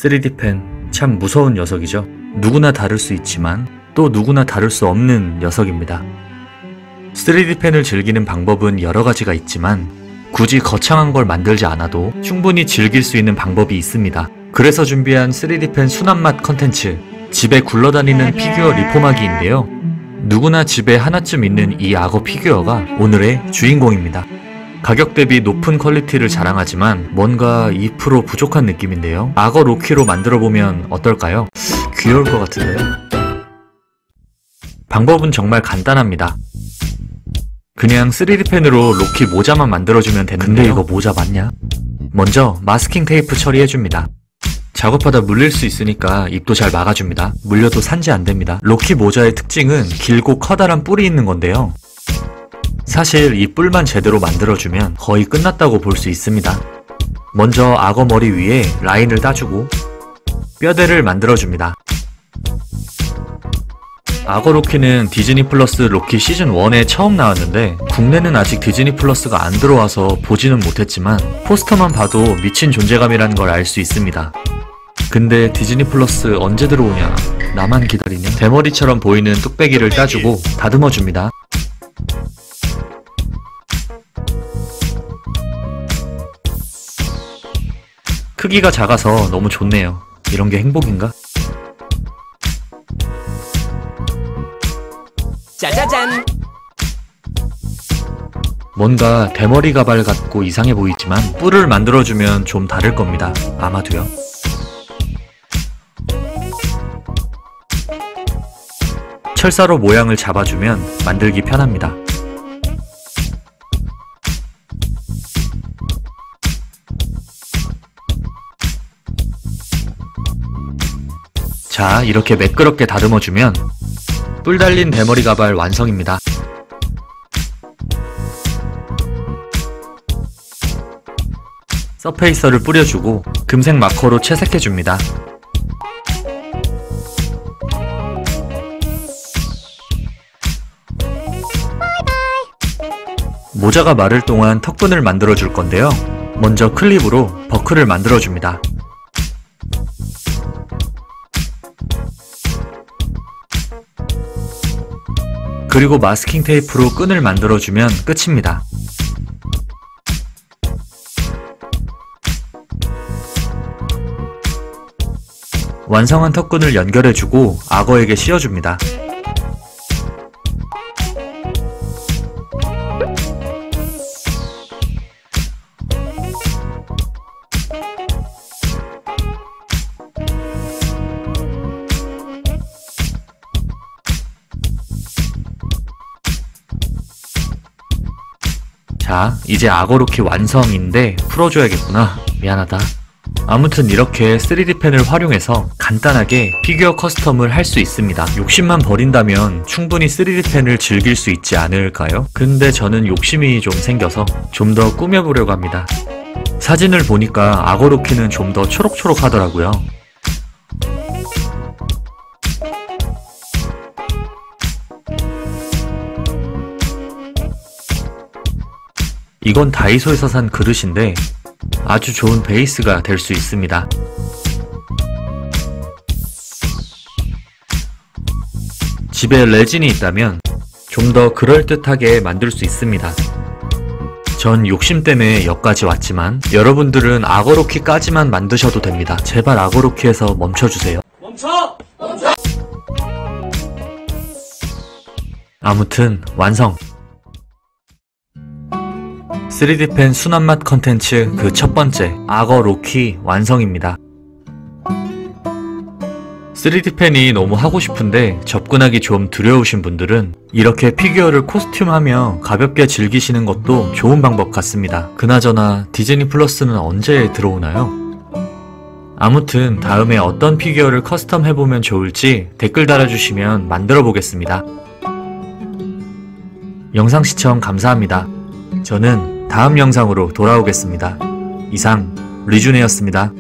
3D 펜 참 무서운 녀석이죠. 누구나 다룰 수 있지만 또 누구나 다룰 수 없는 녀석입니다. 3D 펜을 즐기는 방법은 여러 가지가 있지만 굳이 거창한 걸 만들지 않아도 충분히 즐길 수 있는 방법이 있습니다. 그래서 준비한 3D 펜 순한맛 컨텐츠, 집에 굴러다니는 피규어 리폼하기인데요. 누구나 집에 하나쯤 있는 이 악어 피규어가 오늘의 주인공입니다. 가격 대비 높은 퀄리티를 자랑하지만 뭔가 2% 부족한 느낌인데요. 악어 로키로 만들어보면 어떨까요? 귀여울 것 같은데요? 방법은 정말 간단합니다. 그냥 3D 펜으로 로키 모자만 만들어주면 되는데요. 근데 이거 모자 맞냐? 먼저 마스킹 테이프 처리해줍니다. 작업하다 물릴 수 있으니까 입도 잘 막아줍니다. 물려도 산지 안됩니다. 로키 모자의 특징은 길고 커다란 뿔이 있는 건데요. 사실 이 뿔만 제대로 만들어주면 거의 끝났다고 볼 수 있습니다. 먼저 악어 머리 위에 라인을 따주고 뼈대를 만들어줍니다. 악어 로키는 디즈니 플러스 로키 시즌 1에 처음 나왔는데 국내는 아직 디즈니 플러스가 안 들어와서 보지는 못했지만 포스터만 봐도 미친 존재감이라는 걸 알 수 있습니다. 근데 디즈니 플러스 언제 들어오냐? 나만 기다리냐? 대머리처럼 보이는 뚝배기를 따주고 다듬어줍니다. 크기가 작아서 너무 좋네요. 이런 게 행복인가? 짜자잔! 뭔가 대머리 가발 같고 이상해 보이지만 뿔을 만들어주면 좀 다를 겁니다. 아마도요. 철사로 모양을 잡아주면 만들기 편합니다. 자, 이렇게 매끄럽게 다듬어주면 뿔 달린 대머리 가발 완성입니다. 서페이서를 뿌려주고 금색 마커로 채색해줍니다. 모자가 마를 동안 턱끈을 만들어줄 건데요. 먼저 클립으로 버클을 만들어줍니다. 그리고 마스킹 테이프로 끈을 만들어주면 끝입니다. 완성한 턱끈을 연결해주고 악어에게 씌워줍니다. 자, 이제 악어 로키 완성인데 풀어줘야겠구나. 미안하다. 아무튼 이렇게 3D 펜을 활용해서 간단하게 피규어 커스텀을 할 수 있습니다. 욕심만 버린다면 충분히 3D 펜을 즐길 수 있지 않을까요? 근데 저는 욕심이 좀 생겨서 좀 더 꾸며보려고 합니다. 사진을 보니까 악어 로키는 좀 더 초록초록 하더라고요. 이건 다이소에서 산 그릇인데 아주 좋은 베이스가 될 수 있습니다. 집에 레진이 있다면 좀 더 그럴듯하게 만들 수 있습니다. 전 욕심 때문에 여기까지 왔지만 여러분들은 악어 로키까지만 만드셔도 됩니다. 제발 악어 로키에서 멈춰주세요. 멈춰! 멈춰! 아무튼 완성! 3D 펜 순한맛 컨텐츠 그 첫 번째 악어 로키 완성입니다. 3D 펜이 너무 하고 싶은데 접근하기 좀 두려우신 분들은 이렇게 피규어를 코스튬하며 가볍게 즐기시는 것도 좋은 방법 같습니다. 그나저나 디즈니 플러스는 언제 들어오나요? 아무튼 다음에 어떤 피규어를 커스텀 해보면 좋을지 댓글 달아주시면 만들어 보겠습니다. 영상 시청 감사합니다. 저는 다음 영상으로 돌아오겠습니다. 이상 리준이었습니다.